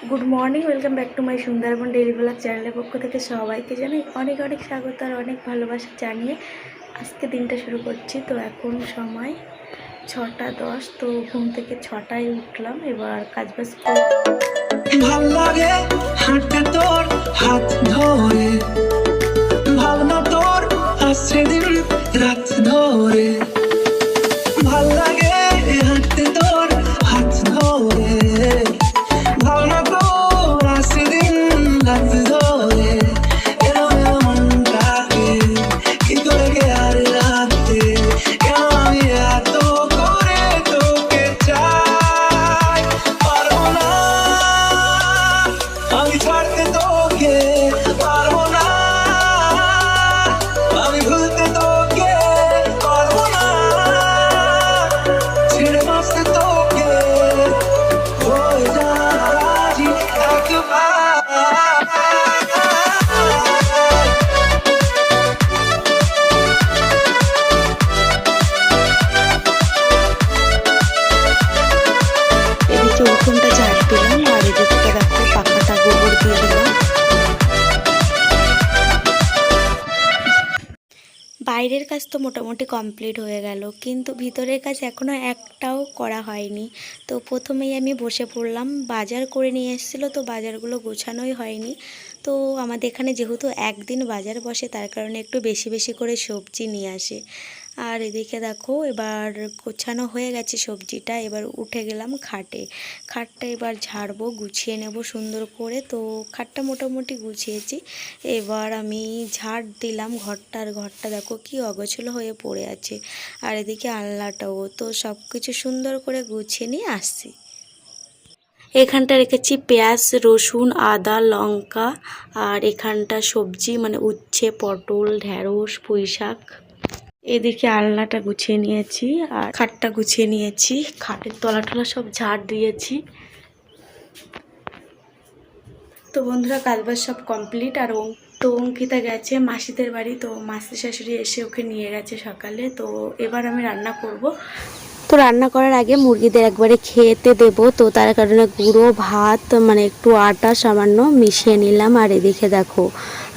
Good morning, welcome back to my Sundarban daily blog চ্যানেলের পক্ষ থেকে সবাইকে জানাই অনেক অনেক স্বাগত আর অনেক ভালোবাসা জানিয়ে আজকে দিনটা শুরু করছি। তো এখন সময় 6টা 10। তো ঘুম থেকে 6টায় উঠলাম, এবার কাজবাজ ভাল লাগে হাঁটতে তোর হাত ধরে, ভাবনা তোর আসছে দিন রাত ধরে। ভাল লাগে হাঁটতে তোর হাত ধরে, ভাবনা তোর আসছে দিন রাত ধরে। এলো এলো মনটাকে কি করে গে আর রাতে, কেন আমি এত করে তোকে চাই। পারবো না আমি ছাড়তে তোকে, পারবো না আমি ভুলতে তোকে, পারবো না ছেড়ে বাঁচতে তোকে, হয়ে যা রাজি একবার। এদিকে উঠোনটা ঝাড় দিলাম আর এদিকে দেখো পাখাটা গোবর দিয়ে দিলাম। বাইরের কাজ তো মোটামুটি কমপ্লিট হয়ে গেল, কিন্তু ভিতরের কাজ এখনও একটাও করা হয়নি। তো প্রথমেই আমি বসে পড়লাম, বাজার করে নিয়ে এসেছিলো, তো বাজারগুলো গোছানোই হয়নি। তো আমাদের এখানে যেহেতু একদিন বাজার বসে, তার কারণে একটু বেশি বেশি করে সবজি নিয়ে আসে। আর এদিকে দেখো এবার গোছানো হয়ে গেছে সবজিটা, এবার উঠে গেলাম খাটে। খাটটা এবার ঝাড়বো, গুছিয়ে নেব সুন্দর করে। তো খাটটা মোটামুটি গুছিয়েছি, এবার আমি ঝাড় দিলাম ঘরটা। আর ঘরটা দেখো কি অগোছালো হয়ে পড়ে আছে, আর এদিকে আলনাটাও। তো সব কিছু সুন্দর করে গুছিয়ে নিয়ে আসছি। এখানটা রেখেছি পেঁয়াজ, রসুন, আদা, লঙ্কা, আর এখানটা সবজি মানে উচ্ছে, পটল, ঢেঁড়স, পুঁই শাক। এদিকে আলনাটা গুছিয়ে নিয়েছি আর খাটটা গুছিয়ে নিয়েছি, খাটের তলা টলা সব ঝাড় দিয়েছি। তো বন্ধুরা কাজবাজ সব কমপ্লিট। আর তো অঙ্কিতা গেছে মাসিদের বাড়ি, তো মাসি শাশুড়ি এসে ওকে নিয়ে গেছে সকালে। তো এবার আমি রান্না করব। তো রান্না করার আগে মুরগিদের একবারে খেতে দেব, তো তার কারণে গুঁড়ো ভাত মানে একটু আটা সামান্য মিশিয়ে নিলাম। আর এদিকে দেখো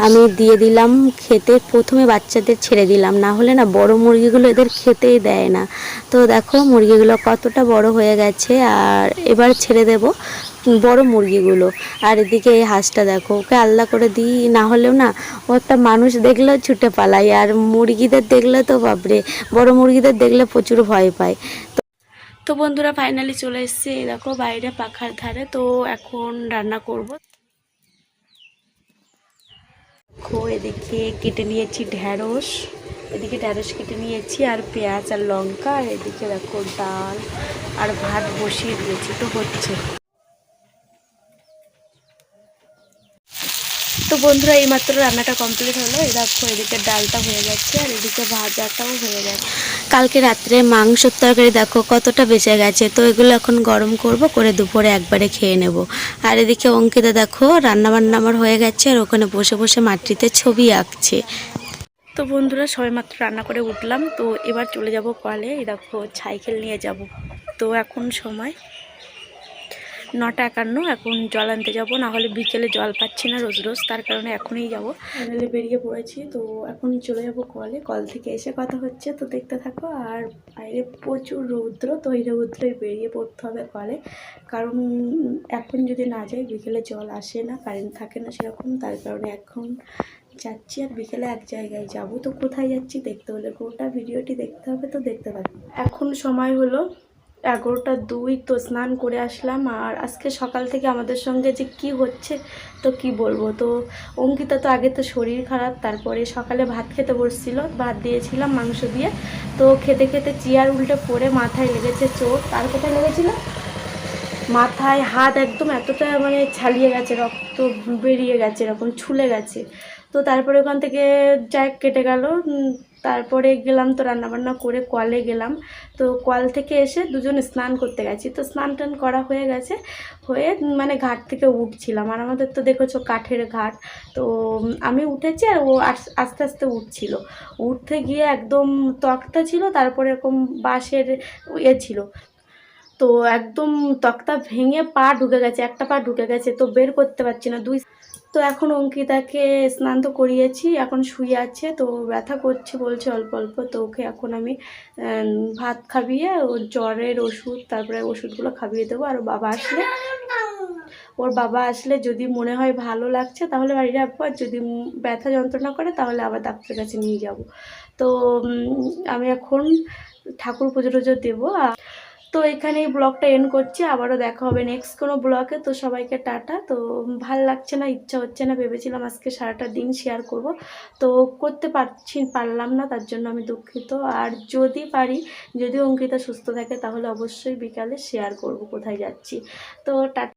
আমি দিয়ে দিলাম খেতে, প্রথমে বাচ্চাদের ছেড়ে দিলাম, না হলে না বড় মুরগিগুলো এদের খেতেই দেয় না। তো দেখো মুরগিগুলো কতটা বড় হয়ে গেছে, আর এবার ছেড়ে দেব বড় মুরগিগুলো। আর এদিকে এই হাঁসটা দেখো, ওকে আলাদা করে দিই, না হলেও না ও একটা মানুষ দেখলেও ছুটে পালায়, আর মুরগিদের দেখলে তো বাপরে, বড় মুরগিদের দেখলে প্রচুর ভয় পায়। তো বন্ধুরা ফাইনালি চলে এসেছি, এই দেখো বাইরে পাখার ধারে। তো এখন রান্না করব। এদিকে কেটে নিয়েছি ঢ্যাঁড়স, এদিকে ঢ্যাঁড়স কেটে নিয়েছি, আর পেঁয়াজ আর লঙ্কা। আর এদিকে দেখো ডাল আর ভাত বসিয়ে দিয়েছি, তো হচ্ছে। তো বন্ধুরা এইমাত্র রান্নাটা কমপ্লিট হলো, এই দেখো এদিকে ডালটা হয়ে যাচ্ছে আর এদিকে ভাজাটাও হয়ে গেছে। কালকে রাত্রে মাংসের তরকারি দেখো কতটা বেঁচে গেছে, তো এগুলো এখন গরম করব, করে দুপুরে একবারে খেয়ে নেব। আর এদিকে অঙ্কিতা দেখো রান্নাবান্না আমার হয়ে গেছে, আর ওখানে বসে বসে মাটিতে ছবি আঁকছে। তো বন্ধুরা সবেমাত্র রান্না করে উঠলাম, তো এবার চলে যাব কলে। এই দেখো সাইকেল নিয়ে যাব। তো এখন সময় 9টা 51, এখন জল আনতে যাবো, না হলে বিকেলে জল পাচ্ছি না রোজ রোজ, তার কারণে এখনই যাব। ফাইনালি বেরিয়ে পড়েছি, তো এখন চলে যাব কলে। কল থেকে এসে কথা হচ্ছে, তো দেখতে থাকো। আর বাইরে প্রচুর রৌদ্র, তো এই রৌদ্রে বেরিয়ে পড়তে হবে কলে, কারণ এখন যদি না যাই বিকেলে জল আসে না, কারেন্ট থাকে না সেরকম, তার কারণে এখন যাচ্ছি। আর বিকেলে এক জায়গায় যাব, তো কোথায় যাচ্ছি দেখতে হলে গোটা ভিডিওটি দেখতে হবে, তো দেখতে থাকো। এখন সময় হলো 11টা 2, তো স্নান করে আসলাম। আর আজকে সকাল থেকে আমাদের সঙ্গে যে কি হচ্ছে তো কি বলবো। তো অঙ্কিতা তো আগে তো শরীর খারাপ, তারপরে সকালে ভাত খেতে বসছিল, ভাত দিয়েছিলাম মাংস দিয়ে, তো খেতে খেতে চেয়ার উল্টে পড়ে মাথায় লেগেছে চোট। আর কোথায় লেগেছিল? মাথায়, হাত একদম এতটা মানে ছালিয়ে গেছে, রক্ত বেরিয়ে গেছে, এরকম ছুলে গেছে। তো তারপরে ওখান থেকে যাই কেটে গেল। তারপরে গেলাম তো রান্নাবান্না করে কলে গেলাম। তো কল থেকে এসে দুজনে স্নান করতে গেছি, তো স্নান টান করা হয়ে গেছে, হয়ে মানে ঘাট থেকে উঠছিলাম। আর আমাদের তো দেখেছো কাঠের ঘাট, তো আমি উঠেছি আর ও আস্তে আস্তে উঠছিল। উঠতে গিয়ে একদম তক্তা ছিল, তারপরে এরকম বাঁশের ছিল, তো একদম তক্তা ভেঙে পা ঢুকে গেছে, একটা পা ঢুকে গেছে, তো বের করতে পারছি না। তো এখন অঙ্কিতাকে স্নান তো করিয়েছি, এখন শুয়ে আছে, তো ব্যথা করছে বলছে অল্প অল্প। তো ওকে এখন আমি ভাত খাইয়ে ওর জ্বরের ওষুধ, তারপরে ওষুধগুলো খাইয়ে দেবো। আর ওর বাবা আসলে যদি মনে হয় ভালো লাগছে তাহলে বাড়ি রাখবো, আর যদি ব্যথা যন্ত্রণা করে তাহলে আবার ডাক্তারের কাছে নিয়ে যাব। তো আমি এখন ঠাকুর পুজো টুজো দেবো। তো এখানেই ব্লগটা এন্ড করছি, আবারও দেখা হবে নেক্সট কোনো ব্লগে। তো সবাইকে টাটা। তো ভাল লাগছে না, ইচ্ছা হচ্ছে না, ভেবেছিলাম আজকে সারাটা দিন শেয়ার করব, তো করতে পারলাম না, তার জন্য আমি দুঃখিত। আর যদি পারি, যদি অঙ্কিতা সুস্থ থাকে তাহলে অবশ্যই বিকালে শেয়ার করব কোথায় যাচ্ছি। তো টাটা।